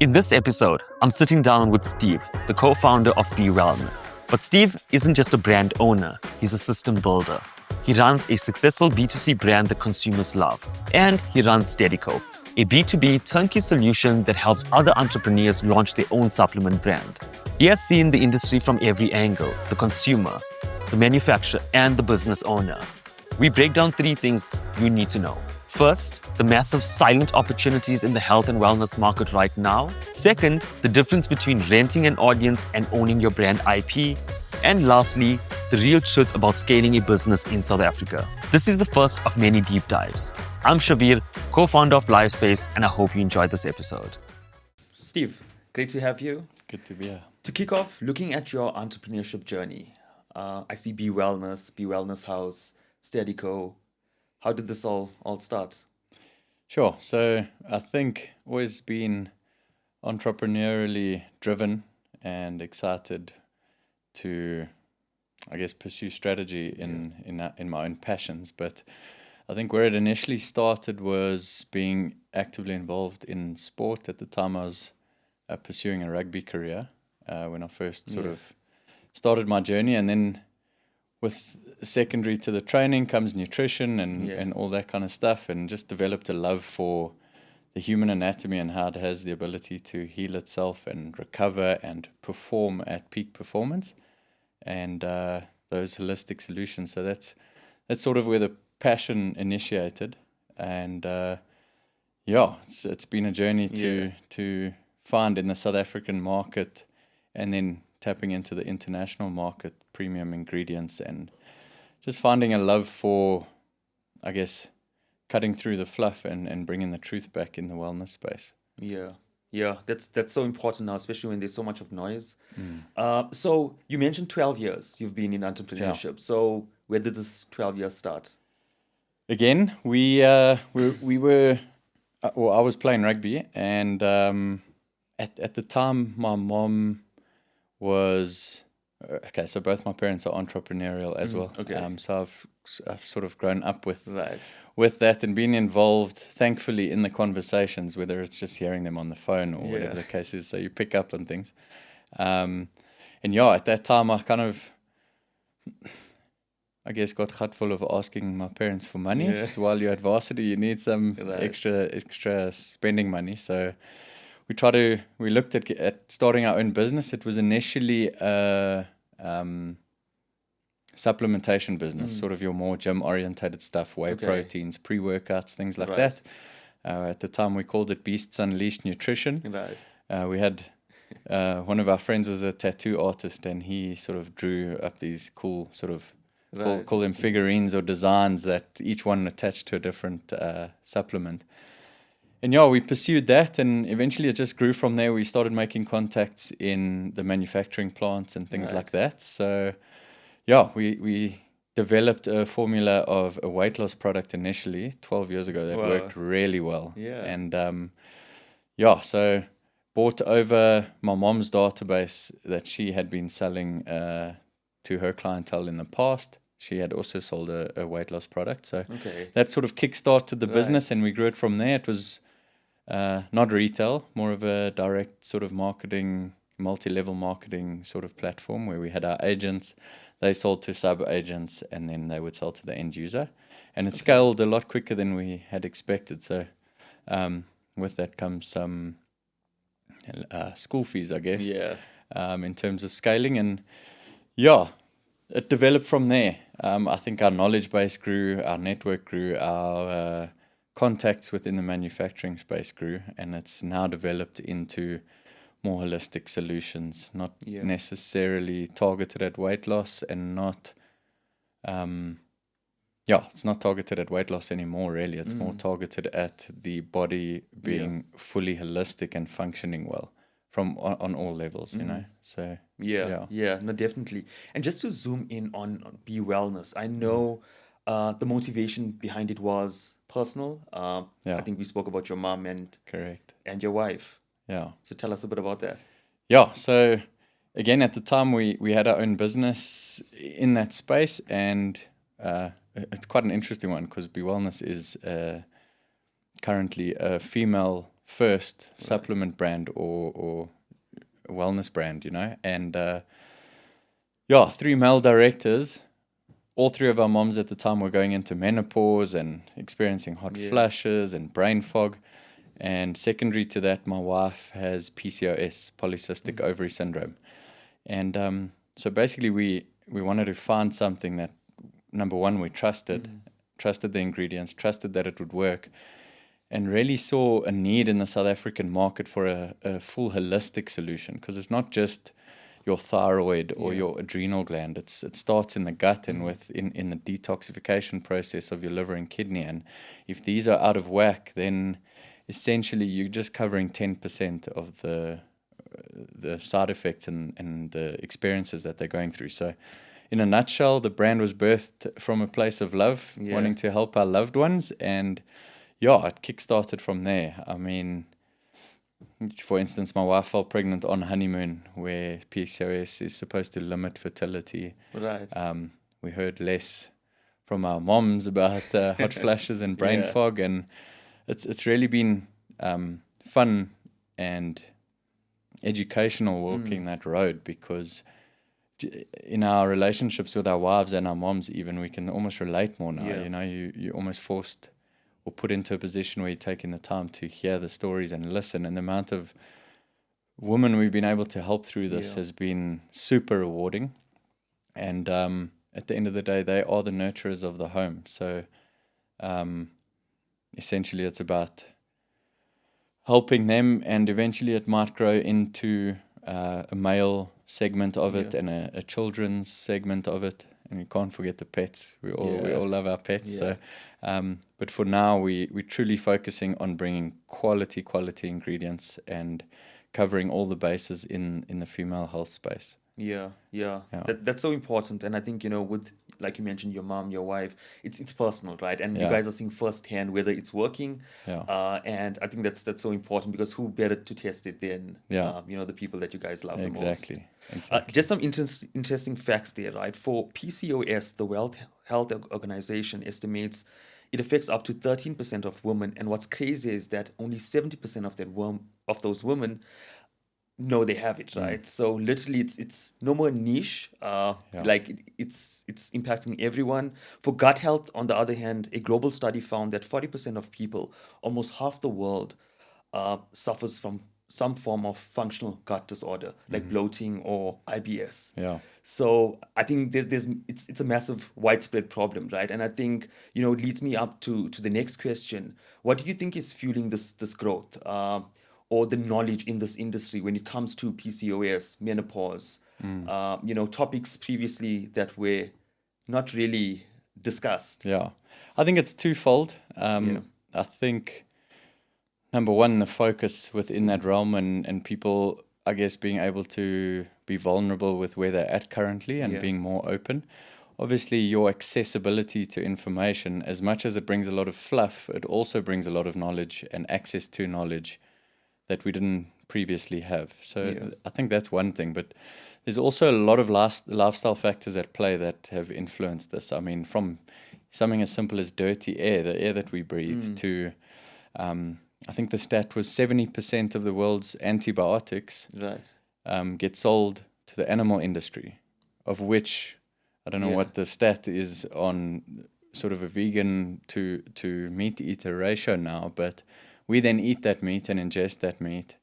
In this episode, I'm sitting down with Steve, the co-founder of B Wellness. But Steve isn't just a brand owner, he's a system builder. He runs a successful B2C brand that consumers love. And he runs Steadyico, a B2B turnkey solution that helps other entrepreneurs launch their own supplement brand. He has seen the industry from every angle: the consumer, the manufacturer, and the business owner. We break down 3 things you need to know. First, the massive silent opportunities in the health and wellness market right now. Second, the difference between renting an audience and owning your brand IP. And lastly, the real truth about scaling a business in South Africa. This is the first of many deep dives. I'm Shabir, co-founder of Livespace, and I hope you enjoyed this episode. Steve, great to have you. Good to be here. To kick off, looking at your entrepreneurship journey, I see B Wellness House, Steadyico. How did this all start? Sure. So I think always been entrepreneurially driven and excited to, I guess, pursue strategy in my own passions. But I think where it initially started was being actively involved in sport. At the time, I was pursuing a rugby career when I first sort of started my journey, and then with secondary to the training comes nutrition and all that kind of stuff, and just developed a love for the human anatomy and how it has the ability to heal itself and recover and perform at peak performance, and those holistic solutions. So that's sort of where the passion initiated, and it's been a journey to find in the South African market, and then tapping into the international market, premium ingredients, and just finding a love for, I guess, cutting through the fluff and bringing the truth back in the wellness space. Yeah, that's so important now, especially when there's so much of noise. So you mentioned 12 years you've been in entrepreneurship. Yeah. So where did this 12 years start? Again, we were, I was playing rugby, and at the time my mom was so both my parents are entrepreneurial as well. Okay. So I've sort of grown up with that and been involved, thankfully, in the conversations, whether it's just hearing them on the phone or whatever the case is. So you pick up on things. And at that time I kind of, I guess, got full of asking my parents for money. Yeah. So while you're at varsity, you need some extra spending money. So we looked at starting our own business. It was initially a supplementation business, sort of your more gym-orientated stuff, whey proteins, pre-workouts, things like that. At the time, we called it Beasts Unleashed Nutrition. Right. We had one of our friends was a tattoo artist, and he sort of drew up these cool sort of, call them figurines or designs that each one attached to a different supplement. And we pursued that, and eventually it just grew from there. We started making contacts in the manufacturing plants and things like that. So, we developed a formula of a weight loss product initially 12 years ago that worked really well. Yeah. And, so bought over my mom's database that she had been selling to her clientele in the past. She had also sold a weight loss product. So that sort of kickstarted the business, and we grew it from there. It was not retail, more of a direct sort of marketing, multi-level marketing sort of platform where we had our agents, they sold to sub-agents, and then they would sell to the end user. And it scaled a lot quicker than we had expected. So with that comes some school fees, I guess, in terms of scaling. And it developed from there. I think our knowledge base grew, our network grew, our contacts within the manufacturing space grew, and it's now developed into more holistic solutions, not necessarily targeted at weight loss, and not it's not targeted at weight loss anymore, really. It's more targeted at the body being fully holistic and functioning well from on all levels, you know. So no, definitely. And just to zoom in on B Wellness, I know the motivation behind it was personal. I think we spoke about your mom and your wife. Yeah. So tell us a bit about that. Yeah. So again, at the time we had our own business in that space, and it's quite an interesting one because B Wellness is currently a female first supplement brand or wellness brand, you know. And 3 male directors. All 3 of our moms at the time were going into menopause and experiencing hot flashes and brain fog. And secondary to that, my wife has PCOS, polycystic ovary syndrome. And so basically we wanted to find something that, number one, we trusted the ingredients, trusted that it would work, and really saw a need in the South African market for a full holistic solution, because it's not just your thyroid or your adrenal gland. It starts in the gut and in the detoxification process of your liver and kidney. And if these are out of whack, then essentially you're just covering 10% of the side effects and the experiences that they're going through. So in a nutshell, the brand was birthed from a place of love, wanting to help our loved ones. And it kickstarted from there. I mean, for instance, my wife fell pregnant on honeymoon, where PCOS is supposed to limit fertility. Right. We heard less from our moms about hot flashes and brain fog, and it's really been fun and educational walking that road, because in our relationships with our wives and our moms, even, we can almost relate more now. You know, you're almost forced or put into a position where you're taking the time to hear the stories and listen. And the amount of women we've been able to help through this has been super rewarding. And at the end of the day, they are the nurturers of the home. So essentially it's about helping them, and eventually it might grow into a male segment of it and a children's segment of it. And you can't forget the pets. We all love our pets. So, but for now, we're truly focusing on bringing quality ingredients and covering all the bases in the female health space. That's so important. And I think, you know, with, like you mentioned, your mom, your wife, it's personal, right? And you guys are seeing firsthand whether it's working. And I think that's so important, because who better to test it than you know, the people that you guys love the most. Exactly. Just some interesting facts there, right? For PCOS, the World Health Organization estimates it affects up to 13% of women. And what's crazy is that only 70% of those women know they have it, right? So literally it's no more niche. Like it's impacting everyone. For gut health, on the other hand, a global study found that 40% of people, almost half the world, suffers from some form of functional gut disorder, like bloating or IBS. So I think it's a massive, widespread problem, right? And I think, you know, it leads me up to the next question. What do you think is fueling this growth? Or the knowledge in this industry when it comes to PCOS, menopause, you know, topics previously that were not really discussed? I think it's twofold. I think, number one, the focus within that realm and people, I guess, being able to be vulnerable with where they're at currently and being more open. Obviously, your accessibility to information, as much as it brings a lot of fluff, it also brings a lot of knowledge and access to knowledge that we didn't previously have. So I think that's one thing. But there's also a lot of lifestyle factors at play that have influenced this. I mean, from something as simple as dirty air, the air that we breathe, to I think the stat was 70% of the world's antibiotics get sold to the animal industry, of which I don't know what the stat is on sort of a vegan to meat eater ratio now, but we then eat that meat and ingest that meat,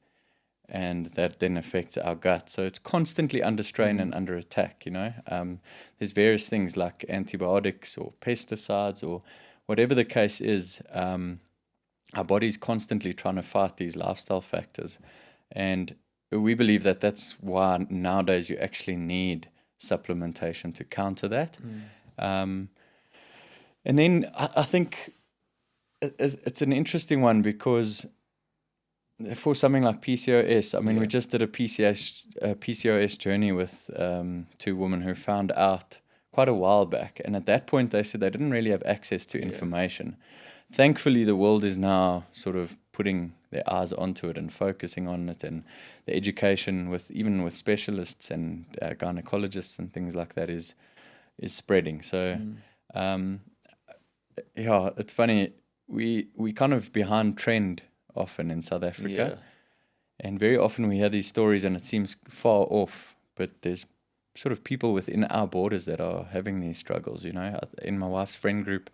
and that then affects our gut. So it's constantly under strain and under attack, you know. There's various things like antibiotics or pesticides or whatever the case is. Our body's constantly trying to fight these lifestyle factors. And we believe that that's why nowadays you actually need supplementation to counter that. And then I think it's an interesting one, because for something like PCOS, I mean, we just did a PCOS journey with 2 women who found out quite a while back. And at that point, they said they didn't really have access to information. Thankfully, the world is now sort of putting their eyes onto it and focusing on it, and the education even with specialists and gynecologists and things like that is spreading. So, it's funny. We kind of behind trend often in South Africa. And very often we hear these stories and it seems far off, but there's sort of people within our borders that are having these struggles, you know. In my wife's friend group,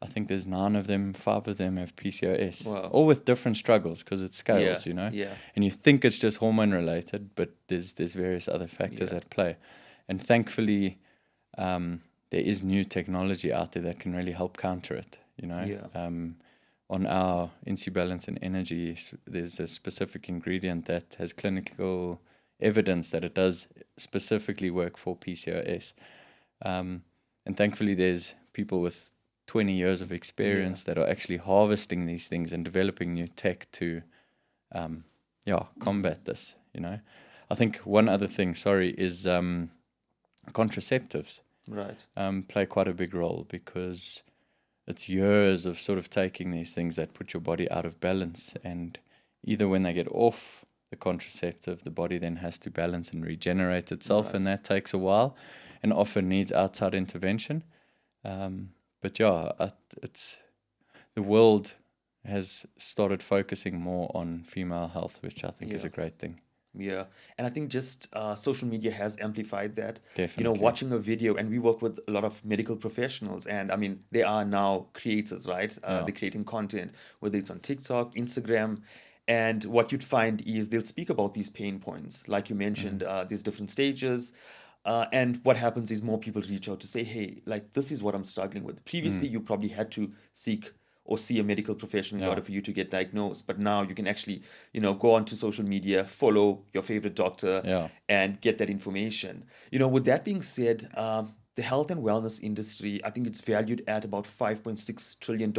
I think there's 9 of them, 5 of them have PCOS. Wow. All with different struggles because it scales, you know. And you think it's just hormone related, but there's various other factors at play. And thankfully, there is new technology out there that can really help counter it, you know. On our Balance and Energy, there's a specific ingredient that has clinical evidence that it does specifically work for PCOS. And thankfully, there's people with 20 years of experience that are actually harvesting these things and developing new tech to combat this, you know. I think one other thing, is contraceptives play quite a big role because it's years of sort of taking these things that put your body out of balance, and either when they get off the contraceptive, the body then has to balance and regenerate itself, and that takes a while and often needs outside intervention. But it's the world has started focusing more on female health, which I think is a great thing. Yeah, and I think just social media has amplified that. Definitely. You know, watching a video, and we work with a lot of medical professionals, and I mean, they are now creators, right? They're creating content, whether it's on TikTok, Instagram, and what you'd find is they'll speak about these pain points, like you mentioned, these different stages. And what happens is more people reach out to say, hey, like, this is what I'm struggling with. Previously, you probably had to seek or see a medical professional in order for you to get diagnosed. But now you can actually, you know, go onto social media, follow your favorite doctor and get that information. You know, with that being said, the health and wellness industry, I think it's valued at about $5.6 trillion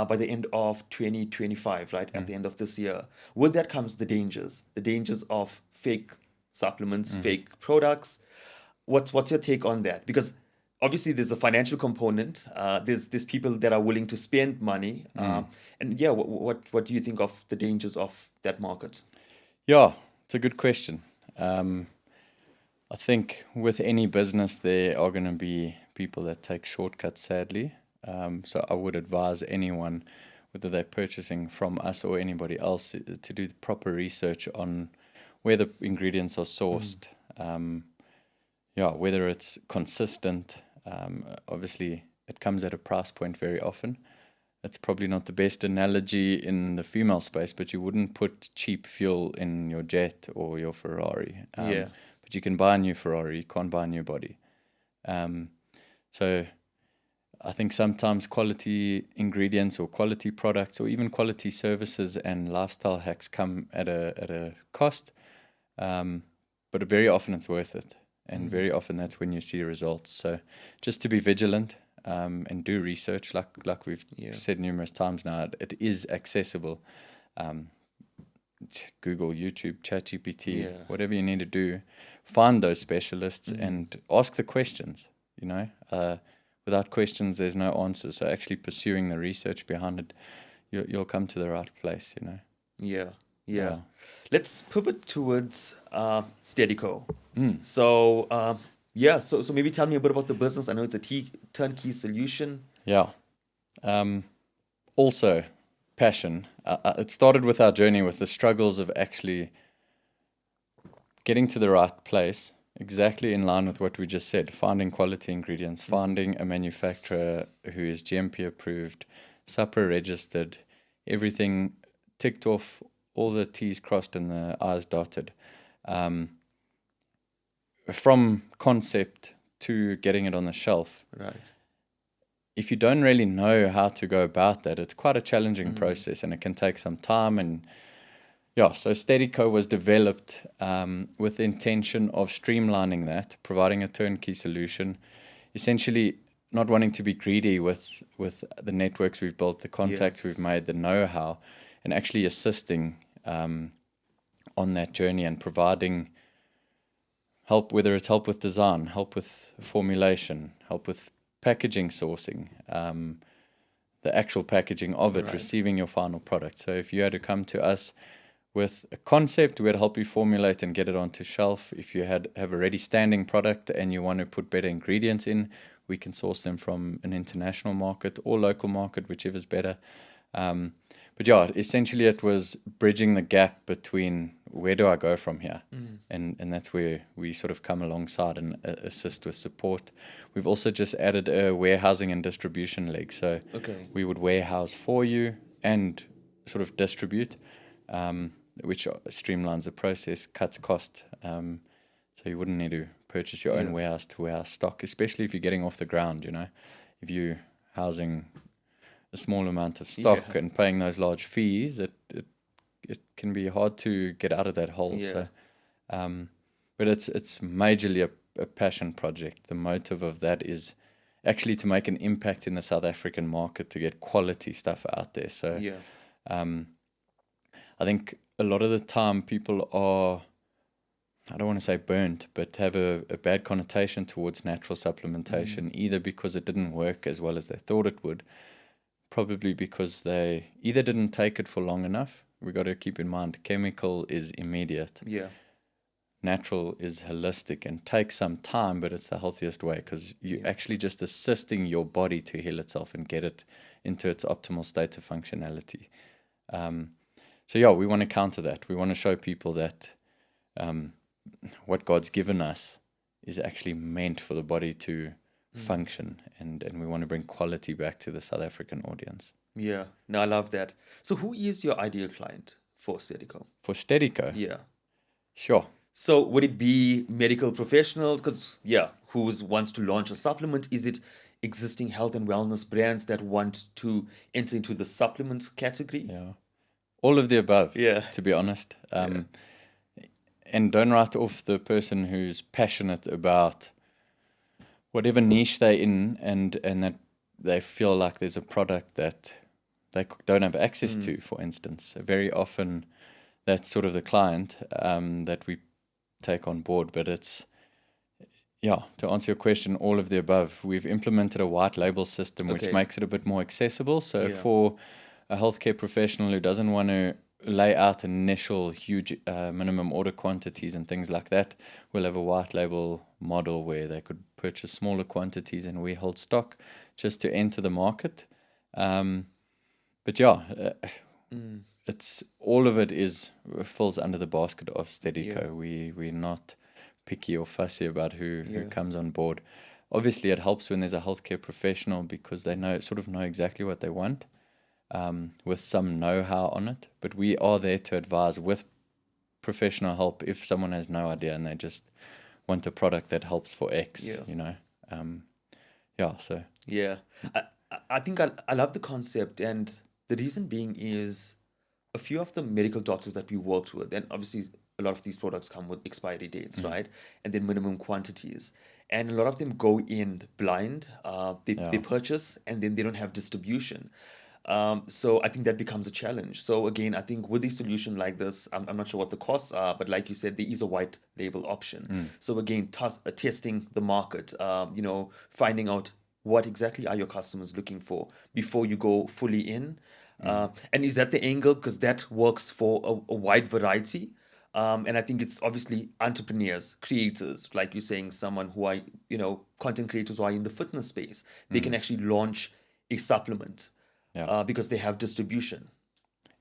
by the end of 2025, right? At the end of this year. With that comes the dangers of fake supplements, fake products. What's your take on that? Because obviously there's the financial component. There's people that are willing to spend money. And what do you think of the dangers of that market? Yeah, it's a good question. I think with any business there are going to be people that take shortcuts, sadly. So I would advise anyone, whether they're purchasing from us or anybody else, to do the proper research on where the ingredients are sourced, whether it's consistent. Obviously, it comes at a price point very often. It's probably not the best analogy in the female space, but you wouldn't put cheap fuel in your jet or your Ferrari. But you can buy a new Ferrari, you can't buy a new body. So I think sometimes quality ingredients or quality products or even quality services and lifestyle hacks come at a cost. But very often it's worth it. And very often that's when you see results. So just to be vigilant and do research, like we've said numerous times now, it is accessible. Google, YouTube, ChatGPT, whatever you need to do, find those specialists and ask the questions, you know. Without questions, there's no answers. So actually pursuing the research behind it, you'll come to the right place, you know. Yeah. Let's pivot towards Steadyico. So maybe tell me a bit about the business. I know it's a turnkey solution. Also, passion. It started with our journey with the struggles of actually getting to the right place, exactly in line with what we just said, finding quality ingredients, finding a manufacturer who is GMP approved, SAPRA registered, everything ticked off, all the T's crossed and the I's dotted. From concept to getting it on the shelf. Right. If you don't really know how to go about that, it's quite a challenging process and it can take some time. And so Steadyico was developed with the intention of streamlining that, providing a turnkey solution, essentially not wanting to be greedy with the networks we've built, the contacts we've made, the know-how, and actually assisting on that journey and providing help, whether it's help with design, help with formulation, help with packaging sourcing, the actual packaging of it, receiving your final product. So if you had to come to us with a concept, we'd help you formulate and get it onto shelf. If you have a ready standing product and you want to put better ingredients in, we can source them from an international market or local market, whichever's better. but yeah, essentially it was bridging the gap between where do I go from here, and that's where we sort of come alongside and assist with support. We've also just added a warehousing and distribution leg, so we would warehouse for you and sort of distribute, which streamlines the process, cuts cost. So you wouldn't need to purchase your own warehouse to warehouse stock, especially if you're getting off the ground, you know. If you're housing a small amount of stock and paying those large fees, it can be hard to get out of that hole. So, but it's majorly a passion project. The motive of that is actually to make an impact in the South African market, to get quality stuff out there. So I think a lot of the time people are, I don't want to say burnt, but have a bad connotation towards natural supplementation, either because it didn't work as well as they thought it would, probably because they either didn't take it for long enough. We got to keep in mind, chemical is immediate. Natural is holistic and takes some time, but it's the healthiest way, because you're actually just assisting your body to heal itself and get it into its optimal state of functionality. So yeah, we want to counter that. We want to show people that what God's given us is actually meant for the body to function, and we want to bring quality back to the South African audience. Yeah, no, I love that. So who is your ideal client for Steadyico? For Steadyico? Yeah. Sure. So would it be medical professionals? Because, who wants to launch a supplement? Is it existing health and wellness brands that want to enter into the supplement category? Yeah. All of the above, to be honest. And don't write off the person who's passionate about whatever niche they're in, and that they feel like there's a product that they don't have access to, for instance. Very often that's sort of the client that we take on board. But it's, to answer your question, all of the above. We've implemented a white label system, which makes it a bit more accessible. So for a healthcare professional who doesn't want to lay out initial huge minimum order quantities and things like that, we'll have a white label model where they could purchase smaller quantities and we hold stock just to enter the market. But it's all of it falls under the basket of Steadyico. We're not picky or fussy about who comes on board. Obviously, it helps when there's a healthcare professional, because they know exactly what they want, with some know-how on it. But we are there to advise with professional help if someone has no idea and they just want a product that helps for X, you know. I think I love the concept, and the reason being is a few of the medical doctors that we worked with, and obviously a lot of these products come with expiry dates, right? And then minimum quantities. And a lot of them go in blind. They purchase and then they don't have distribution. So I think that becomes a challenge. So again, I think with a solution like this, I'm not sure what the costs are, but like you said, there is a white label option. So again, testing the market, finding out what exactly are your customers looking for before you go fully in. And is that the angle? Because that works for a wide variety. And I think it's obviously entrepreneurs, creators, like you're saying, someone who are, content creators who are in the fitness space. They can actually launch a supplement because they have distribution.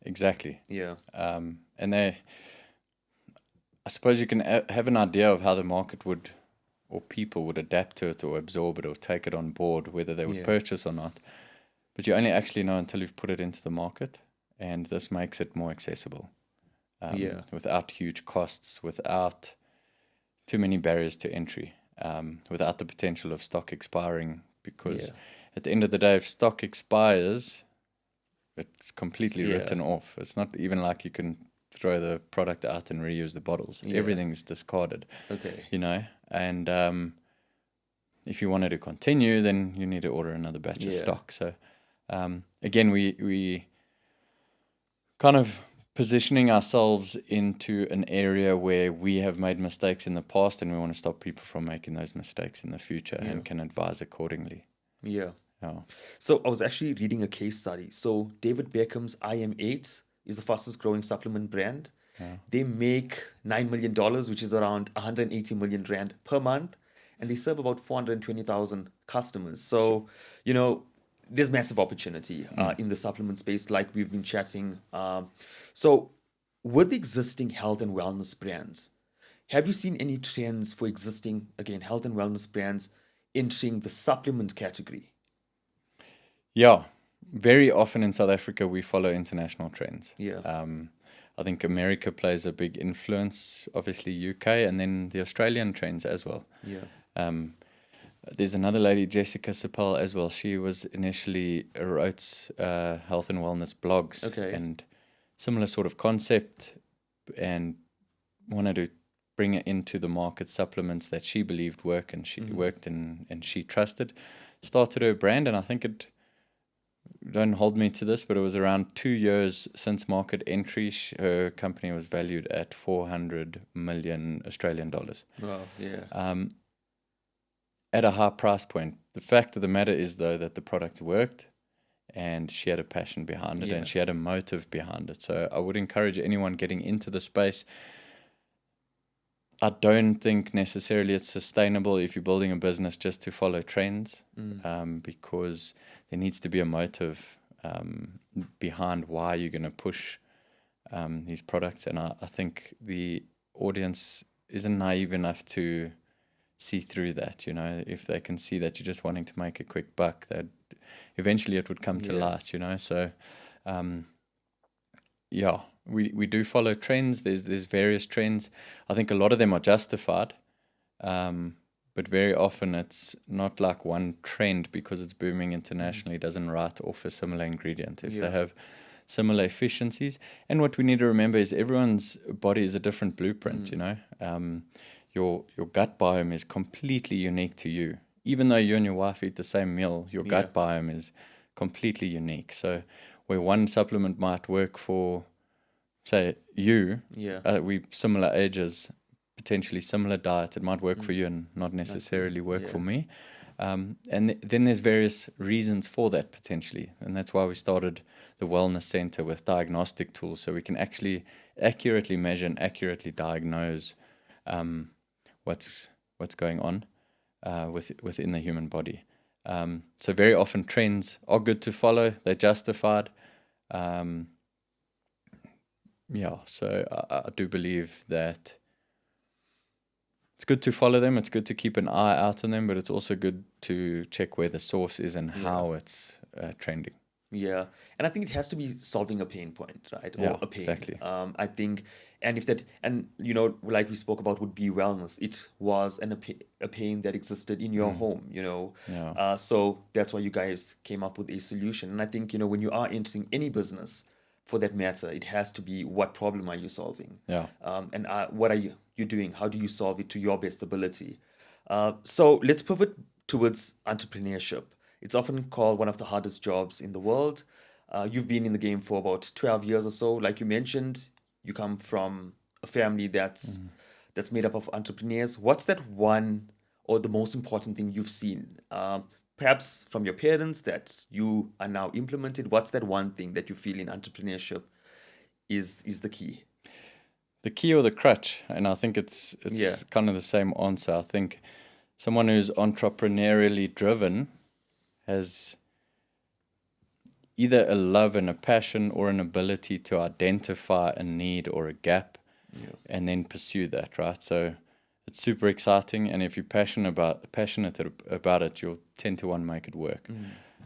Exactly. Yeah. And I suppose you can have an idea of how the market would, or people would adapt to it or absorb it or take it on board, whether they would purchase or not. But you only actually know until you've put it into the market. And this makes it more accessible. Without huge costs, without too many barriers to entry, without the potential of stock expiring, because at the end of the day, if stock expires, it's completely written off. It's not even like you can throw the product out and reuse the bottles. Everything's discarded. And if you wanted to continue, then you need to order another batch of stock. So again, we kind of positioning ourselves into an area where we have made mistakes in the past, and we want to stop people from making those mistakes in the future and can advise accordingly. So I was actually reading a case study. So David Beckham's IM8 is the fastest growing supplement brand. They make $9 million, which is around 180 million rand per month, and they serve about 420,000 customers. So, there's massive opportunity in the supplement space, like we've been chatting. So with the existing health and wellness brands, have you seen any trends for existing, again, health and wellness brands entering the supplement category? Yeah, very often in South Africa, we follow international trends. Yeah. I think America plays a big influence, obviously UK, and then the Australian trends as well. Yeah. There's another lady, Jessica Sipal, as well. She was initially wrote health and wellness blogs, Okay. and similar sort of concept, and wanted to bring it into the market, supplements that she believed work and she worked and she trusted. Started her brand, and I think it, don't hold me to this, but it was around 2 years since market entry. Her company was valued at 400 million Australian dollars. Wow. Yeah. At a high price point. The fact of the matter is, though, that the product worked and she had a passion behind it and she had a motive behind it. So I would encourage anyone getting into the space. I don't think necessarily it's sustainable if you're building a business just to follow trends, because there needs to be a motive behind why you're going to push these products. And I think the audience isn't naive enough to see through that. You know, if they can see that you're just wanting to make a quick buck, that eventually it would come to light, you know. So we do follow trends. There's various trends. I think a lot of them are justified, but very often it's not like one trend because it's booming internationally doesn't write off a similar ingredient if they have similar efficiencies. And what we need to remember is everyone's body is a different blueprint, you know. Your gut biome is completely unique to you. Even though you and your wife eat the same meal, your gut biome is completely unique. So where one supplement might work for, say, you, we similar ages, potentially similar diets, it might work for you and not necessarily work for me. And then there's various reasons for that potentially. And that's why we started the Wellness Center with diagnostic tools, so we can actually accurately measure and accurately diagnose what's going on within the human body. So very often trends are good to follow. They're justified. So I do believe that it's good to follow them. It's good to keep an eye out on them, but it's also good to check where the source is and how it's trending. Yeah, and I think it has to be solving a pain point, right? Or a pain. Exactly. I think, and if that, and you know, like we spoke about with B Wellness, it was a pain that existed in your home, you know. Yeah. So that's why you guys came up with a solution. And I think, you know, when you are entering any business, for that matter, it has to be, what problem are you solving? Yeah. And what are you doing? How do you solve it to your best ability? So let's pivot towards entrepreneurship. It's often called one of the hardest jobs in the world. You've been in the game for about 12 years or so. Like you mentioned, you come from a family that's made up of entrepreneurs. What's that one or the most important thing you've seen? Perhaps from your parents that you are now implemented. What's that one thing that you feel in entrepreneurship is the key? The key or the crutch, and I think it's kind of the same answer. I think someone who's entrepreneurially driven has either a love and a passion or an ability to identify a need or a gap and then pursue that, right? So it's super exciting, and if you're passionate about it, you'll 10 to 1 make it work.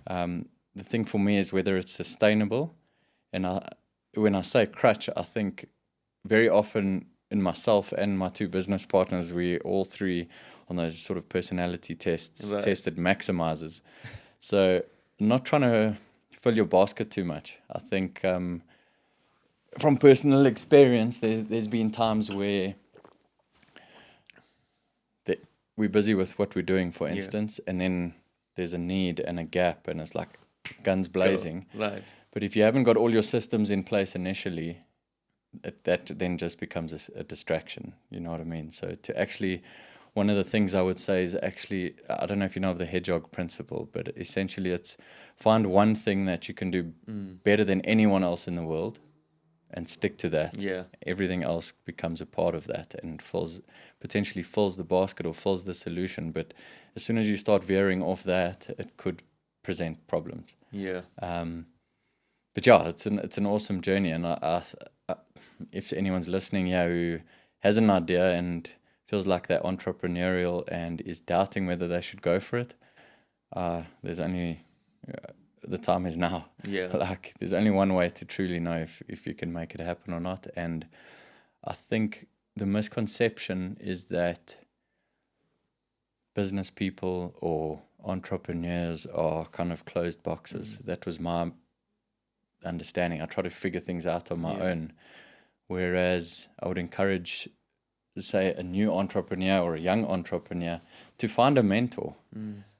The thing for me is whether it's sustainable, and when I say crutch, I think very often in myself and my 2 business partners, we all 3 on those sort of personality tests tested maximizers. So not trying to fill your basket too much. I think from personal experience, there's been times where we're busy with what we're doing, for instance, and then there's a need and a gap, and it's like guns blazing. Right. But if you haven't got all your systems in place initially, that then just becomes a distraction. You know what I mean? So to actually, one of the things I would say is actually, I don't know if you know of the hedgehog principle, but essentially it's find one thing that you can do better than anyone else in the world and stick to that. Yeah. Everything else becomes a part of that and potentially fills the basket or fills the solution. But as soon as you start veering off that, it could present problems. Yeah. But yeah, it's an awesome journey, and if anyone's listening here who has an idea and feels like they're entrepreneurial and is doubting whether they should go for it, there's only the time is now. Yeah. Like, there's only one way to truly know if you can make it happen or not. And I think the misconception is that business people or entrepreneurs are kind of closed boxes. That was my understanding. I try to figure things out on my own. Whereas I would encourage, say, a new entrepreneur or a young entrepreneur to find a mentor.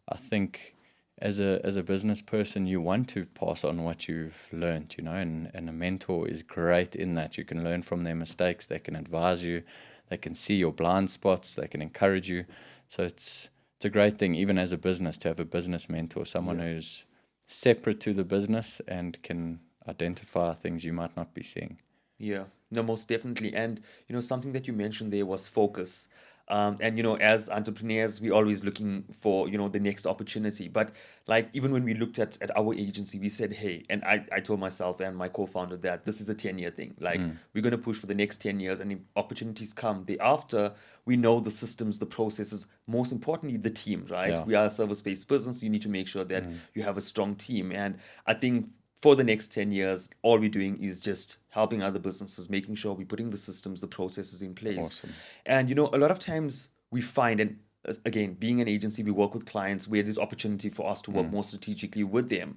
I think as a business person, you want to pass on what you've learned, and a mentor is great in that. You can learn from their mistakes. They can advise you. They can see your blind spots. They can encourage you. So it's a great thing, even as a business, to have a business mentor, someone who's separate to the business and can identify things you might not be seeing. Yeah, no, most definitely. And, something that you mentioned there was focus. And, as entrepreneurs, we're always looking for, the next opportunity. But like, even when we looked at our agency, we said, hey, and I told myself and my co-founder that this is a 10-year thing. Like, we're going to push for the next 10 years, and if opportunities come thereafter, we know the systems, the processes, most importantly, the team, right? Yeah. We are a service-based business. You need to make sure that you have a strong team. And I think for the next 10 years, all we're doing is just helping other businesses, making sure we're putting the systems, the processes in place. Awesome. And, a lot of times we find, and again, being an agency, we work with clients where there's opportunity for us to work more strategically with them.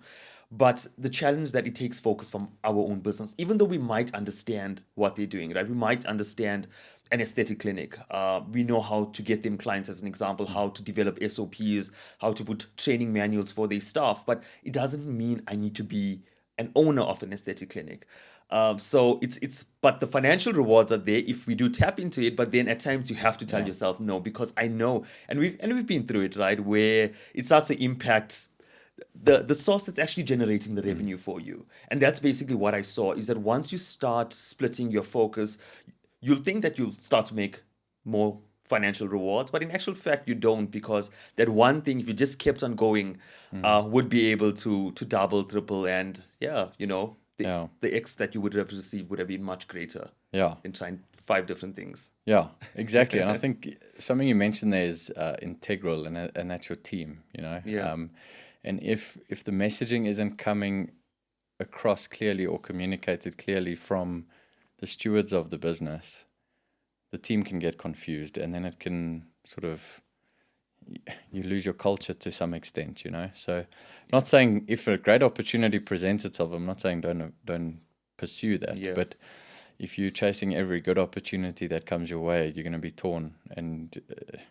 But the challenge that it takes focus from our own business, even though we might understand what they're doing, right? We might understand an aesthetic clinic. We know how to get them clients, as an example, how to develop SOPs, how to put training manuals for their staff. But it doesn't mean I need to be an owner of an aesthetic clinic. So but the financial rewards are there if we do tap into it. But then at times you have to tell yourself no, because I know, and we've been through it, right, where it starts to impact the source that's actually generating the revenue for you. And that's basically what I saw, is that once you start splitting your focus, you'll think that you'll start to make more financial rewards, but in actual fact you don't, because that one thing, if you just kept on going, would be able to double, triple, and the X that you would have received would have been much greater than trying 5 different things. Yeah, exactly. And I think something you mentioned there is integral, and that's your team, and if the messaging isn't coming across clearly or communicated clearly from the stewards of the business, the team can get confused, and then it can sort of, you lose your culture to some extent, So not saying if a great opportunity presents itself, I'm not saying don't pursue that, but if you're chasing every good opportunity that comes your way, you're going to be torn, and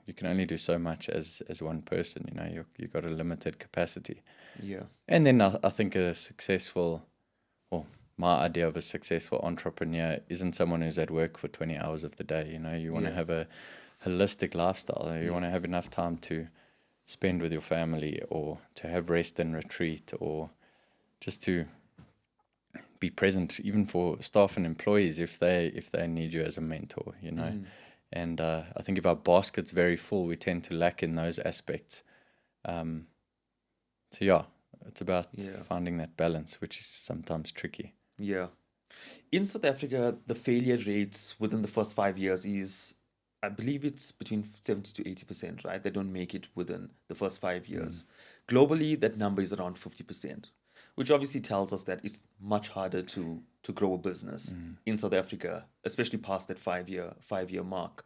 you can only do so much as one person, you've got a limited capacity. Yeah. And then I think my idea of a successful entrepreneur isn't someone who's at work for 20 hours of the day. You want to have a holistic lifestyle. You want to have enough time to spend with your family, or to have rest and retreat, or just to be present even for staff and employees if they need you as a mentor, And I think if our basket's very full, we tend to lack in those aspects. It's about finding that balance, which is sometimes tricky. Yeah. In South Africa, the failure rates within the first 5 years is, I believe it's between 70 to 80%, right? They don't make it within the first 5 years. Globally, that number is around 50%, which obviously tells us that it's much harder to grow a business in South Africa, especially past that 5-year mark.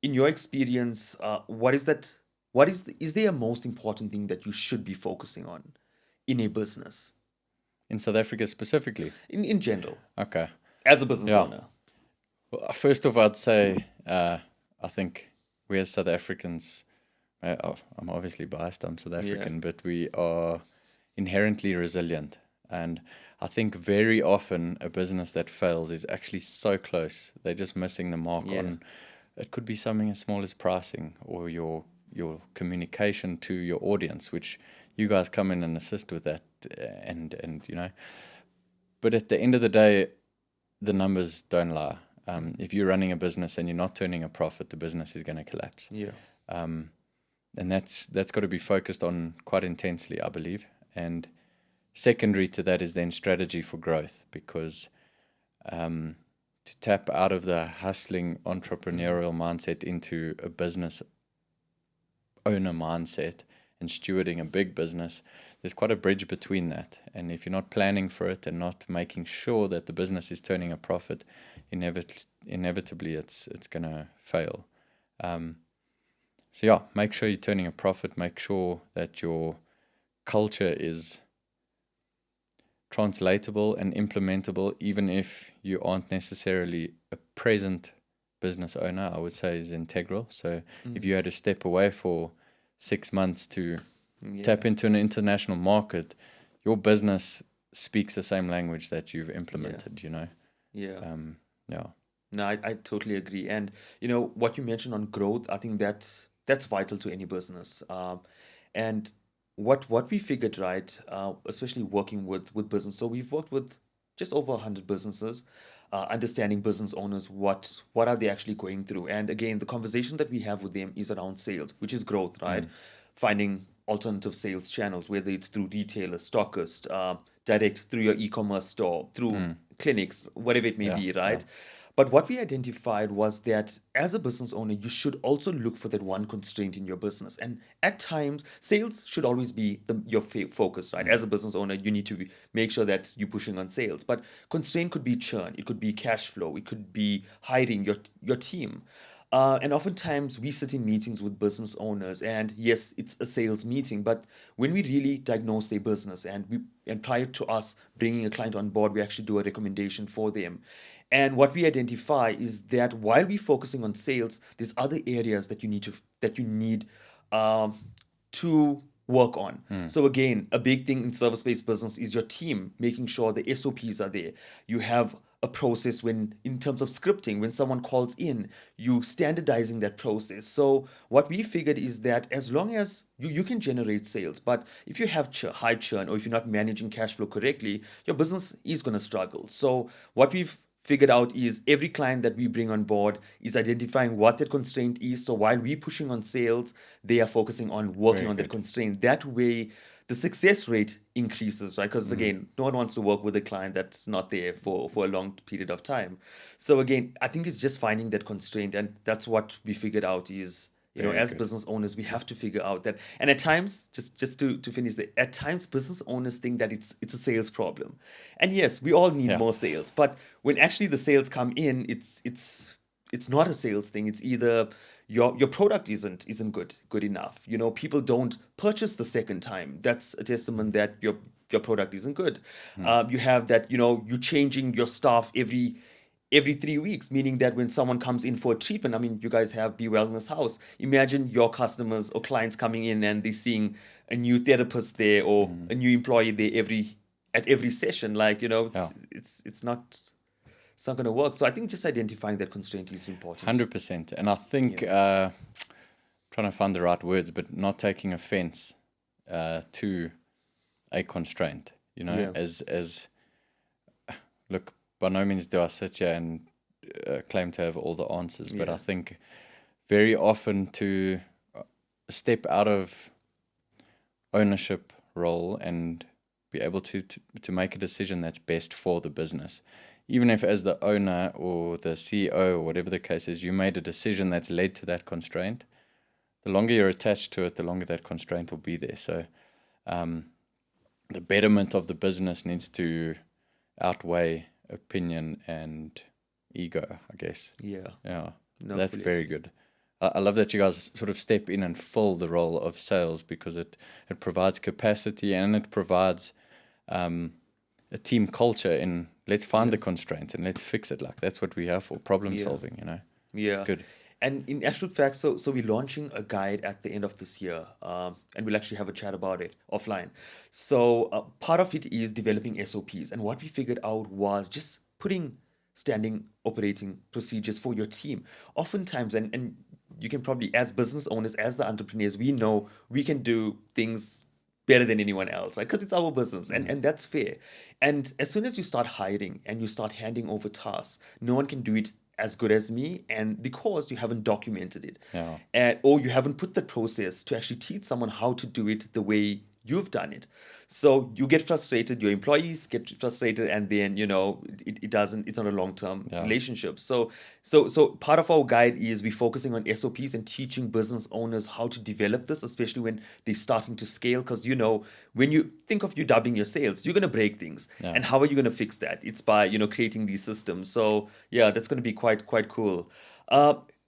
In your experience, is there a most important thing that you should be focusing on in a business? In South Africa specifically? In general. Okay. As a business owner. Well, first off, I'd say I think we as South Africans, I'm obviously biased, I'm South African, but we are inherently resilient. And I think very often a business that fails is actually so close. They're just missing the mark on, it could be something as small as pricing, or your communication to your audience, which you guys come in and assist with that, and but at the end of the day, the numbers don't lie. If you're running a business and you're not turning a profit, the business is going to collapse. And that's got to be focused on quite intensely, I believe. And secondary to that is then strategy for growth, because to tap out of the hustling entrepreneurial mindset into a business owner mindset and stewarding a big business, there's quite a bridge between that. And if you're not planning for it and not making sure that the business is turning a profit, inevitably it's going to fail. So yeah, make sure you're turning a profit. Make sure that your culture is translatable and implementable, even if you aren't necessarily a present business owner. I would say is integral. So if you had to step away for 6 months to tap into an international market, your business speaks the same language that you've implemented, you know? No, I totally agree. And, you know, what you mentioned on growth, I think that's vital to any business. And what we figured, right, especially working with business. So we've worked with just over 100 businesses, understanding business owners, what are they actually going through. And again, the conversation that we have with them is around sales, which is growth, right? Finding alternative sales channels, whether it's through retailers, stockists, direct through your e-commerce store, through clinics, whatever it may be, right? But what we identified was that as a business owner, you should also look for that one constraint in your business. And at times, sales should always be your focus, right? As a business owner, you need to make sure that you're pushing on sales. But constraint could be churn, it could be cash flow, it could be hiring your team. And oftentimes we sit in meetings with business owners, and yes, it's a sales meeting, but when we really diagnose their business and prior to us bringing a client on board, we actually do a recommendation for them. And what we identify is that while we're focusing on sales, there's other areas that you need to work on. So again, a big thing in service-based business is your team, making sure the SOPs are there. You have a process in terms of scripting, when someone calls in, you standardizing that process. So what we figured is that as long as you can generate sales, but if you have high churn or if you're not managing cash flow correctly, your business is going to struggle. So what we've figured out is every client that we bring on board is identifying what that constraint is. So while we're pushing on sales, they are focusing on working on that constraint. That way, the success rate increases, right? Because again, no one wants to work with a client that's not there for a long period of time. So again, I think it's just finding that constraint, and that's what we figured out is, you know, as business owners, we have to figure out that. And at times, just to finish that, at times business owners think that it's a sales problem. And yes, we all need more sales. But when actually the sales come in, it's not a sales thing. It's either your product isn't good enough. You know, people don't purchase the second time. That's a testament that your product isn't good. You have that, you know, you're changing your staff every 3 weeks, meaning that when someone comes in for a treatment, I mean, you guys have B Wellness House. Imagine your customers or clients coming in and they're seeing a new therapist there or a new employee there at every session. Like, you know, it's not going to work. So I think just identifying that constraint is important. 100%. And I think trying to find the right words, but not taking offense to a constraint. You know, as look. By no means do I sit here and claim to have all the answers, but I think very often to step out of ownership role and be able to make a decision that's best for the business. Even if as the owner or the CEO or whatever the case is, you made a decision that's led to that constraint, the longer you're attached to it, the longer that constraint will be there. So the betterment of the business needs to outweigh opinion and ego, I guess. No, that's very good. I love that you guys sort of step in and fill the role of sales, because it provides capacity and it provides a team culture in let's find the constraints and let's fix it. Like that's what we have for problem solving, you know. It's good. And in actual fact, so we're launching a guide at the end of this year, and we'll actually have a chat about it offline. So part of it is developing SOPs. And what we figured out was just putting standing operating procedures for your team. Oftentimes, and you can probably, as business owners, as the entrepreneurs, we know we can do things better than anyone else, right? Because it's our business, and that's fair. And as soon as you start hiring and you start handing over tasks, no one can do it as good as me, and because you haven't documented it, or you haven't put that process to actually teach someone how to do it the way you've done it. So you get frustrated, your employees get frustrated, and then, it's not a long-term relationship. So part of our guide is we're focusing on SOPs and teaching business owners how to develop this, especially when they're starting to scale. Because, when you think of you doubling your sales, you're going to break things. Yeah. And how are you going to fix that? It's by, creating these systems. So yeah, that's going to be quite cool.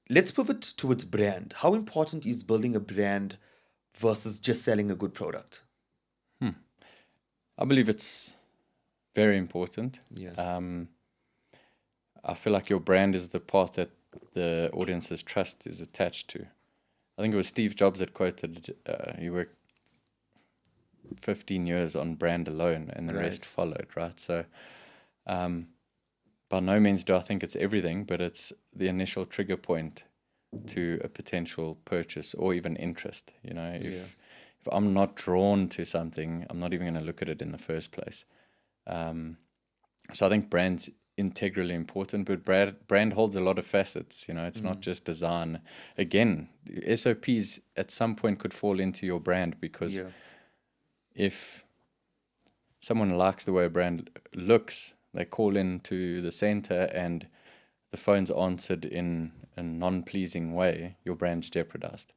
Let's pivot towards brand. How important is building a brand versus just selling a good product? I believe it's very important. Yeah. I feel like your brand is the part that the audience's trust is attached to. I think it was Steve Jobs that quoted, he worked 15 years on brand alone and the rest followed, right? So by no means do I think it's everything, but it's the initial trigger point to a potential purchase or even interest. If I'm not drawn to something, I'm not even going to look at it in the first place. So I think brand's integrally important, but brand holds a lot of facets. It's not just design. Again, SOPs at some point could fall into your brand, because if someone likes the way a brand looks, they call into the center and the phone's answered in a non-pleasing way, your brand's jeopardized.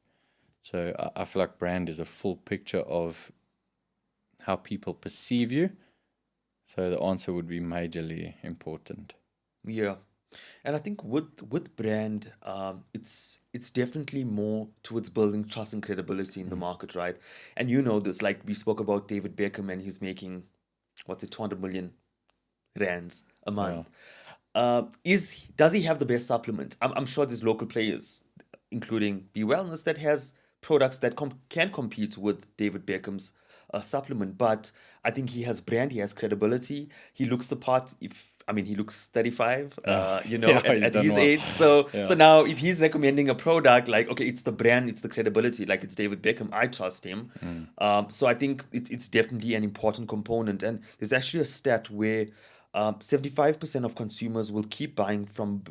So I feel like brand is a full picture of how people perceive you. So the answer would be majorly important. Yeah. And I think with brand, it's definitely more towards building trust and credibility in the market, right? And this, like we spoke about David Beckham, and he's making, 200 million rands a month. Does he have the best supplement? I'm sure there's local players, including B Wellness, that has products that can compete with David Beckham's supplement. But I think he has brand, he has credibility, he looks the part. He looks 35, at his age. So now if he's recommending a product, like, okay, it's the brand, it's the credibility, like it's David Beckham, I trust him. So I think it's definitely an important component. And there's actually a stat where 75% of consumers will keep buying from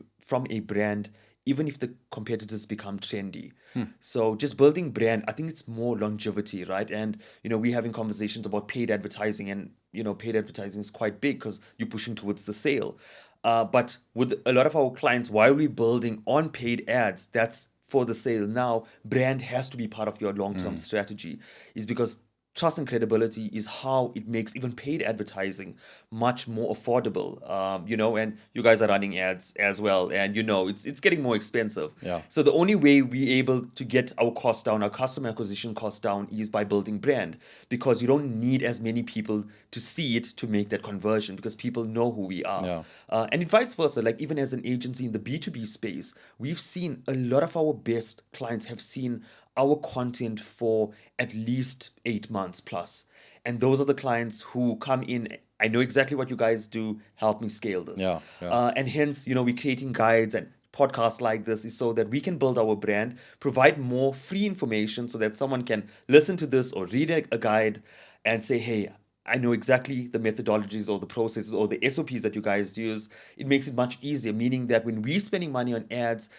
a brand even if the competitors become trendy. So just building brand, I think it's more longevity, right? And, we're having conversations about paid advertising, and, paid advertising is quite big because you're pushing towards the sale. But with a lot of our clients, while we're building on paid ads, that's for the sale. Now, brand has to be part of your long-term strategy, is because trust and credibility is how it makes even paid advertising much more affordable. And you guys are running ads as well, and it's getting more expensive. So the only way we're able to get our costs down, our customer acquisition costs down, is by building brand, because you don't need as many people to see it to make that conversion, because people know who we are. And vice versa, like even as an agency in the B2B space, we've seen a lot of our best clients have seen our content for at least 8 months plus. And those are the clients who come in, I know exactly what you guys do, help me scale this. And hence, we're creating guides and podcasts like this is so that we can build our brand, provide more free information so that someone can listen to this or read a guide and say, hey, I know exactly the methodologies or the processes or the SOPs that you guys use. It makes it much easier, meaning that when we're spending money on ads,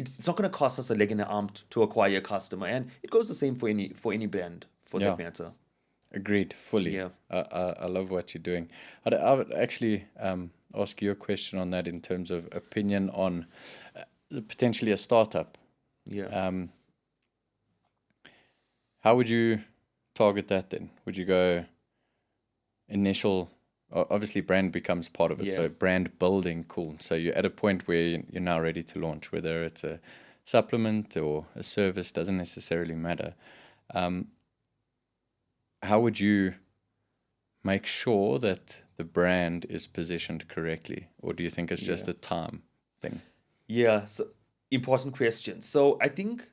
it's not going to cost us a leg and an arm to acquire a customer. And it goes the same for any brand, for that matter. Agreed, fully. Yeah. I love what you're doing. I would actually ask you a question on that in terms of opinion on potentially a startup. How would you target that then? Would you go initial... Obviously, brand becomes part of it. So brand building, cool. So you're at a point where you're now ready to launch, whether it's a supplement or a service, doesn't necessarily matter. How would you make sure that the brand is positioned correctly? Or do you think it's just a time thing? Yeah, so important question. So I think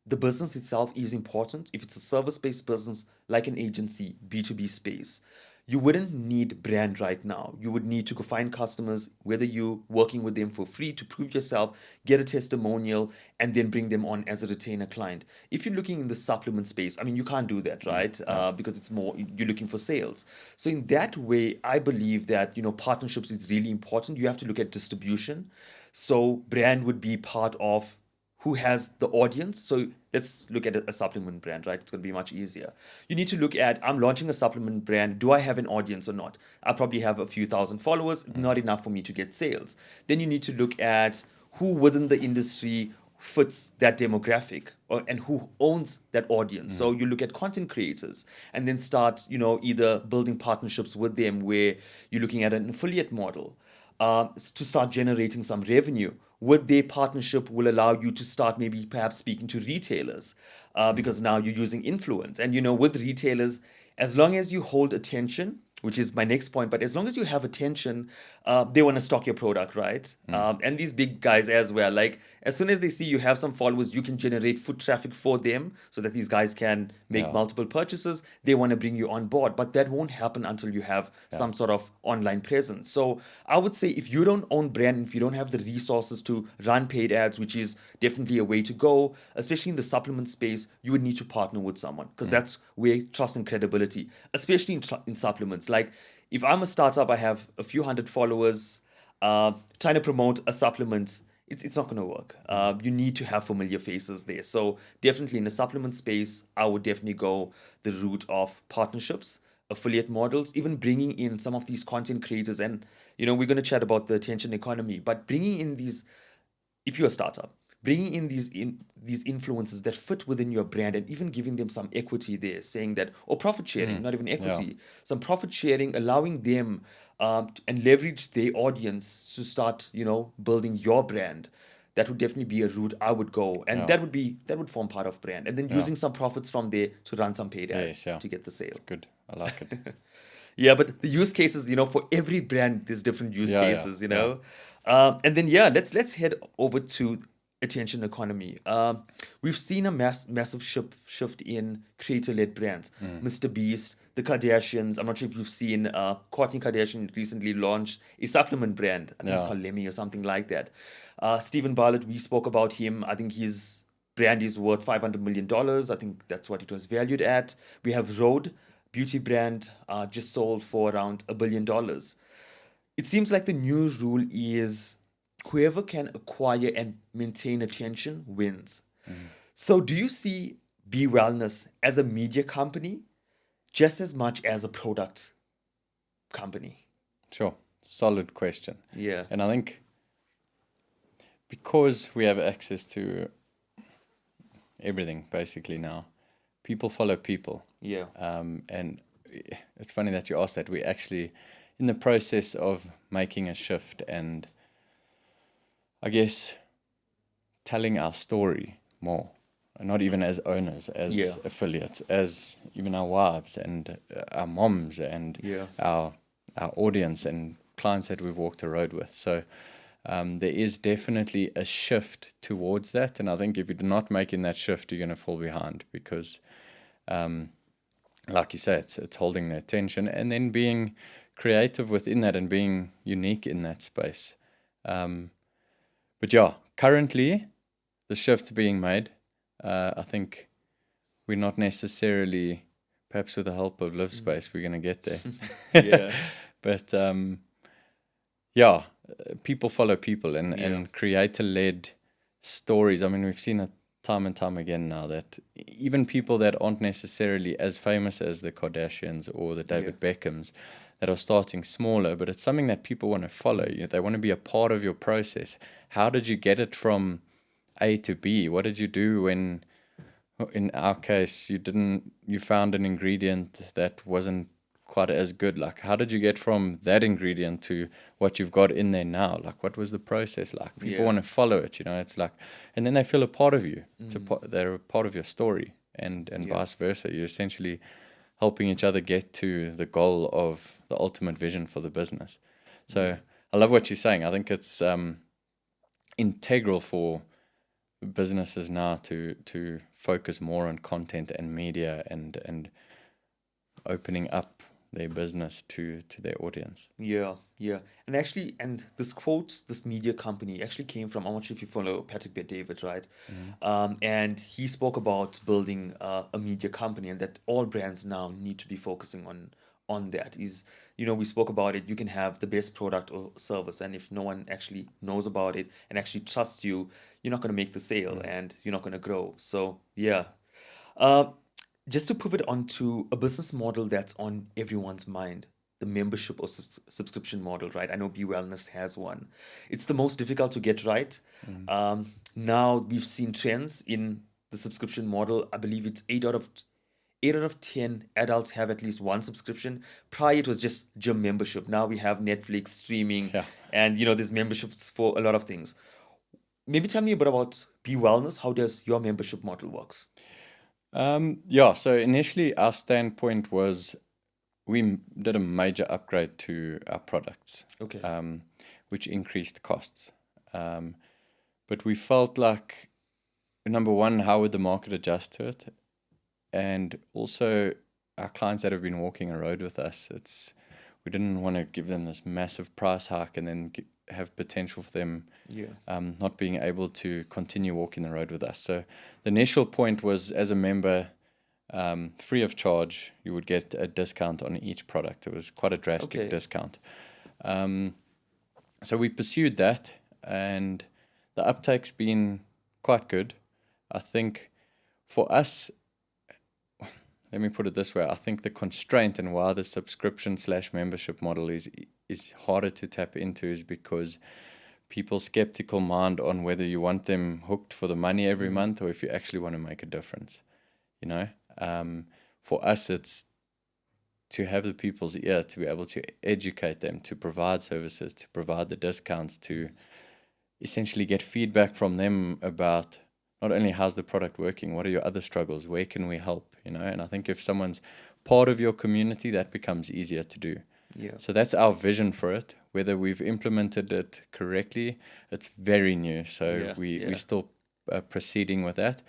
the business itself is important. If it's a service-based business, like an agency, B2B space, you wouldn't need brand right now. You would need to go find customers, whether you're working with them for free to prove yourself, get a testimonial, and then bring them on as a retainer client. If you're looking in the supplement space, you can't do that, right? Because it's more, you're looking for sales. So in that way, I believe that, partnerships is really important. You have to look at distribution. So brand would be part of who has the audience. So let's look at a supplement brand, right? It's going to be much easier. You need to look at, I'm launching a supplement brand. Do I have an audience or not? I probably have a few thousand followers, not enough for me to get sales. Then you need to look at who within the industry fits that demographic and who owns that audience. So you look at content creators and then start, either building partnerships with them where you're looking at an affiliate model to start generating some revenue. With their partnership will allow you to start maybe perhaps speaking to retailers because now you're using influence. And, with retailers, as long as you hold attention, which is my next point, but as long as you have attention, they want to stock your product, right? And these big guys as well, like as soon as they see you have some followers, you can generate foot traffic for them so that these guys can make multiple purchases. They want to bring you on board, but that won't happen until you have some sort of online presence. So I would say if you don't own brand, if you don't have the resources to run paid ads, which is definitely a way to go, especially in the supplement space, you would need to partner with someone because that's where trust and credibility, especially in supplements. Like if I'm a startup, I have a few hundred followers, trying to promote a supplement, it's not going to work. You need to have familiar faces there. So definitely in the supplement space, I would definitely go the route of partnerships, affiliate models, even bringing in some of these content creators. And, we're going to chat about the attention economy, but bringing in these, if you're a startup, bringing in these influencers that fit within your brand and even giving them some equity there, saying that, or profit sharing, not even equity, some profit sharing, allowing them and leverage their audience to start, building your brand. That would definitely be a route I would go, and that would form part of brand, and then using some profits from there to run some paid ads to get the sale. That's good. I like it. Yeah, but the use cases, for every brand, there's different use cases, and then let's head over to attention economy. We've seen a massive shift in creator-led brands. Mr. Beast, the Kardashians. I'm not sure if you've seen Kourtney Kardashian recently launched a supplement brand. I think it's called Lemmy or something like that. Stephen Bartlett, we spoke about him. I think his brand is worth $500 million. I think that's what it was valued at. We have Rhode, beauty brand, just sold for around $1 billion. It seems like the new rule is whoever can acquire and maintain attention wins. So do you see B Wellness as a media company just as much as a product company? Sure. Solid question. Yeah. And I think because we have access to everything basically now, people follow people. Yeah. And it's funny that you asked that. We're actually in the process of making a shift and I guess telling our story more, not even as owners, as affiliates, as even our wives and our moms and our audience and clients that we've walked the road with. So there is definitely a shift towards that. And I think if you're not making that shift, you're going to fall behind because, like you say, it's holding their attention and then being creative within that and being unique in that space. But yeah, currently the shift's being made. I think we're not necessarily, perhaps with the help of Livespace, we're going to get there. But people follow people and creator-led stories. I mean, we've seen it time and time again now that even people that aren't necessarily as famous as the Kardashians or the David Beckhams that are starting smaller, but it's something that people want to follow. They want to be a part of your process. How did you get it from A to B? What did you do when, in our case, you found an ingredient that wasn't quite as good? Like, how did you get from that ingredient to what you've got in there now? Like, what was the process like? People want to follow it, it's like, and then they feel a part of you. They're a part of your story and vice versa. You're essentially helping each other get to the goal of the ultimate vision for the business. So I love what you're saying. I think it's integral for businesses now to focus more on content and media and opening up their business to their audience. Yeah. And actually, this media company actually came from, I'm not sure if you follow Patrick Bet-David, right? And he spoke about building a media company and that all brands now need to be focusing on that. Is we spoke about it. You can have the best product or service, and if no one actually knows about it and actually trusts you, you're not going to make the sale and you're not going to grow. So, yeah. Uh, just to pivot onto a business model that's on everyone's mind, the membership or subscription model, right? I know B Wellness has one. It's the most difficult to get right. Now we've seen trends in the subscription model. I believe it's 8 out of 10 adults have at least one subscription. Prior, it was just gym membership. Now we have Netflix, streaming, and there's memberships for a lot of things. Maybe tell me a bit about B Wellness. How does your membership model works? So initially our standpoint was we did a major upgrade to our products, which increased costs. But we felt like, number one, how would the market adjust to it? And also our clients that have been walking a road with us, we didn't want to give them this massive price hike and then have potential for them not being able to continue walking the road with us. So the initial point was, as a member, free of charge, you would get a discount on each product. It was quite a drastic discount. So we pursued that, and the uptake's been quite good. I think for us, let me put it this way, I think the constraint and why the subscription/membership model is harder to tap into is because people's skeptical mind on whether you want them hooked for the money every month or if you actually want to make a difference. For us, it's to have the people's ear, to be able to educate them, to provide services, to provide the discounts, to essentially get feedback from them about not only how's the product working, what are your other struggles, where can we help, and I think if someone's part of your community, that becomes easier to do. So that's our vision for it. Whether we've implemented it correctly, it's very new, so we're still proceeding with that.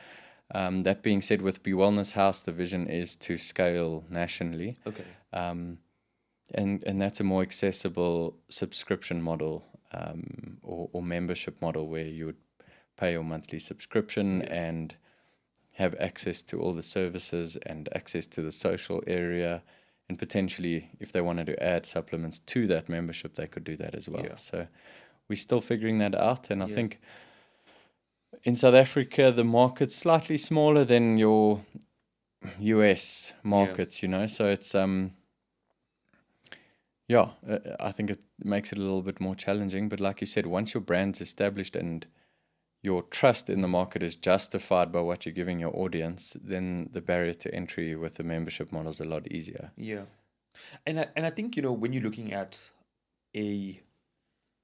That being said, with B Wellness House, the vision is to scale nationally. And that's a more accessible subscription model, or membership model, where you would pay your monthly subscription and have access to all the services and access to the social area, and potentially, if they wanted to add supplements to that membership, they could do that as well. So we're still figuring that out, and I think in South Africa, the market's slightly smaller than your US markets, so it's I think it makes it a little bit more challenging. But like you said, once your brand's established and your trust in the market is justified by what you're giving your audience, then the barrier to entry with the membership model is a lot easier. And I think, when you're looking at a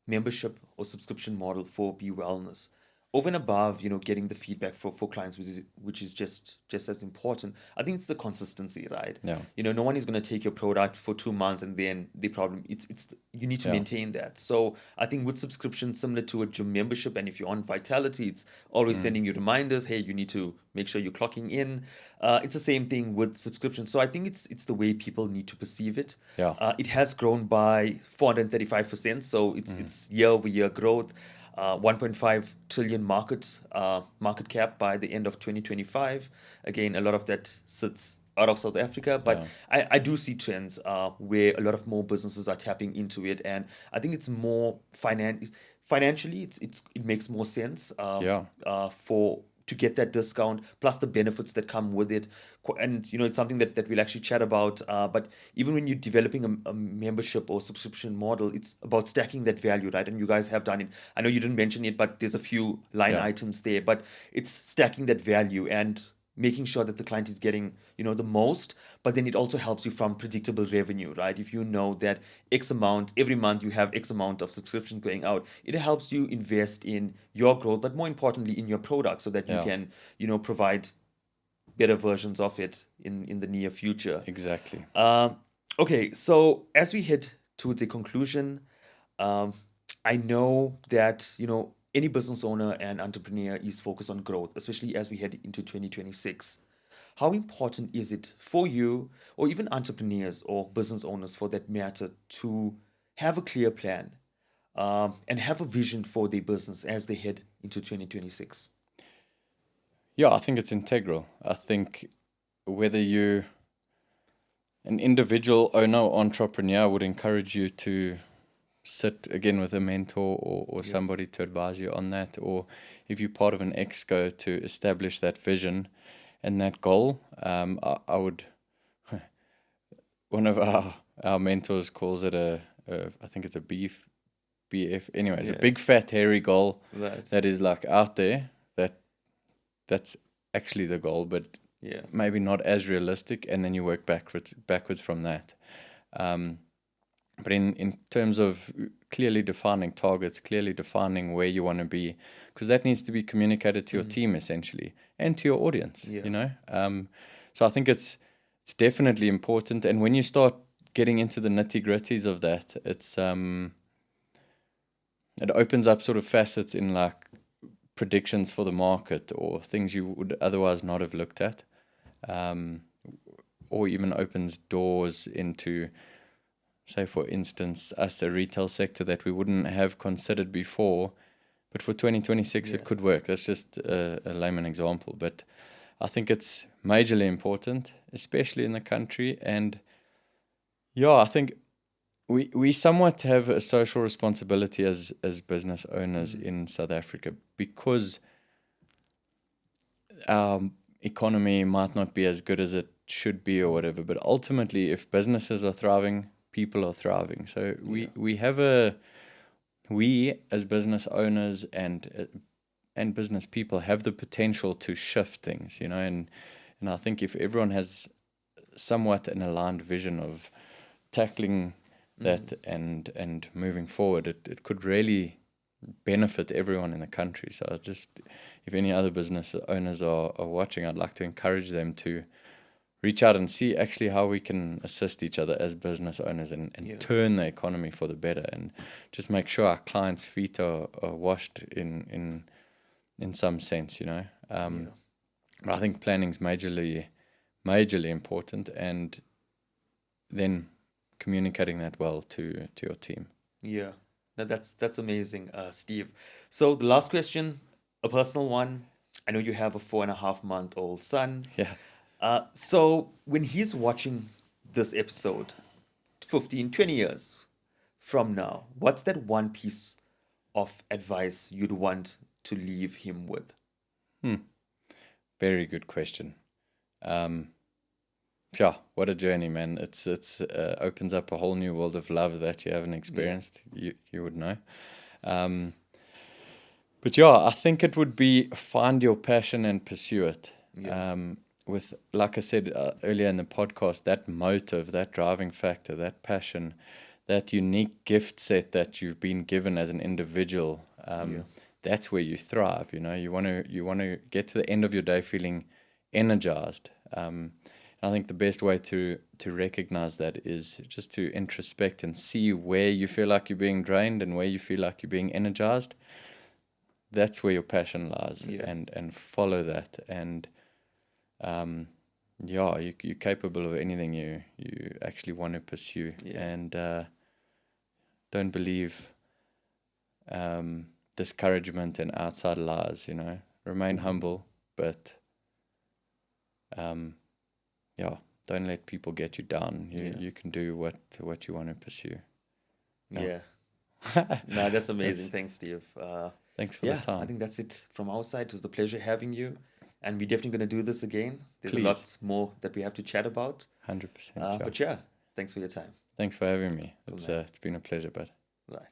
membership or subscription model for B Wellness, over and above, getting the feedback for clients, which is just as important, I think it's the consistency, right? No one is going to take your product for 2 months and then the problem, you need to maintain that. So I think with subscription, similar to a gym membership, and if you're on Vitality, it's always sending you reminders, hey, you need to make sure you're clocking in. It's the same thing with subscription. So I think it's the way people need to perceive it. It has grown by 435%, so it's year-over-year growth. 1.5 trillion market cap by the end of 2025. Again, a lot of that sits out of South Africa, but I do see trends where a lot of more businesses are tapping into it, and I think it's more financially it makes more sense to get that discount, plus the benefits that come with it. And, it's something that we'll actually chat about. But even when you're developing a membership or subscription model, it's about stacking that value, right? And you guys have done it. I know you didn't mention it, but there's a few line items there. But it's stacking that value and making sure that the client is getting, the most, but then it also helps you from predictable revenue, right? If you know that X amount, every month you have X amount of subscription going out, it helps you invest in your growth, but more importantly in your product, so that you can, provide better versions of it in the near future. Exactly. Okay, so as we head towards a conclusion, I know that, any business owner and entrepreneur is focused on growth, especially as we head into 2026. How important is it for you, or even entrepreneurs or business owners for that matter, to have a clear plan and have a vision for their business as they head into 2026? I think it's integral. I think whether you an individual owner or entrepreneur, I would encourage you to sit again with a mentor or somebody to advise you on that, or if you're part of an exco, to establish that vision and that goal. I would, one of our mentors calls it I think it's a BF, anyways, a big fat hairy goal that is like out there, that's actually the goal, but maybe not as realistic, and then you work backwards from that. But in terms of clearly defining targets, clearly defining where you want to be, because that needs to be communicated to your team essentially and to your audience, you know. So I think it's definitely important. And when you start getting into the nitty-gritties of that, it opens up sort of facets in like predictions for the market or things you would otherwise not have looked at, or even opens doors into, say, for instance, us, a retail sector that we wouldn't have considered before, but for 2026 it could work. That's just a layman example, but I think it's majorly important, especially in the country. And I think we somewhat have a social responsibility as business owners in South Africa, because our economy might not be as good as it should be or whatever, but ultimately if businesses are thriving, people are thriving. So we as business owners and business people have the potential to shift things, you know, and I think if everyone has somewhat an aligned vision of tackling that and moving forward, it could really benefit everyone in the country. So if any other business owners are watching, I'd like to encourage them to reach out and see actually how we can assist each other as business owners and turn the economy for the better, and just make sure our clients' feet are washed in some sense, you know. But I think planning's majorly important, and then communicating that well to your team. Yeah, that's amazing, Steve. So the last question, a personal one. I know you have a 4.5-month-old son. Yeah. So when he's watching this episode 15, 20 years from now, what's that one piece of advice you'd want to leave him with? Very good question. Yeah, what a journey, man. It's opens up a whole new world of love that you haven't experienced. You would know. But I think it would be find your passion and pursue it. With, like I said earlier in the podcast, that motive, that driving factor, that passion, that unique gift set that you've been given as an individual, that's where you thrive. You know, you want to get to the end of your day feeling energized. I think the best way to recognize that is just to introspect and see where you feel like you're being drained and where you feel like you're being energized. That's where your passion lies, and follow that. And you're capable of anything you actually want to pursue. And don't believe discouragement and outside lies, you know. Remain humble, but don't let people get you down. You can do what you want to pursue. No, that's amazing. Thanks, Steve. Thanks for the time. I think that's it from our side. It was a pleasure having you, and we're definitely going to do this again. There's Please. a lot more that we have to chat about. 100%. But thanks for your time. Thanks for having me. It's been a pleasure, bud. Right.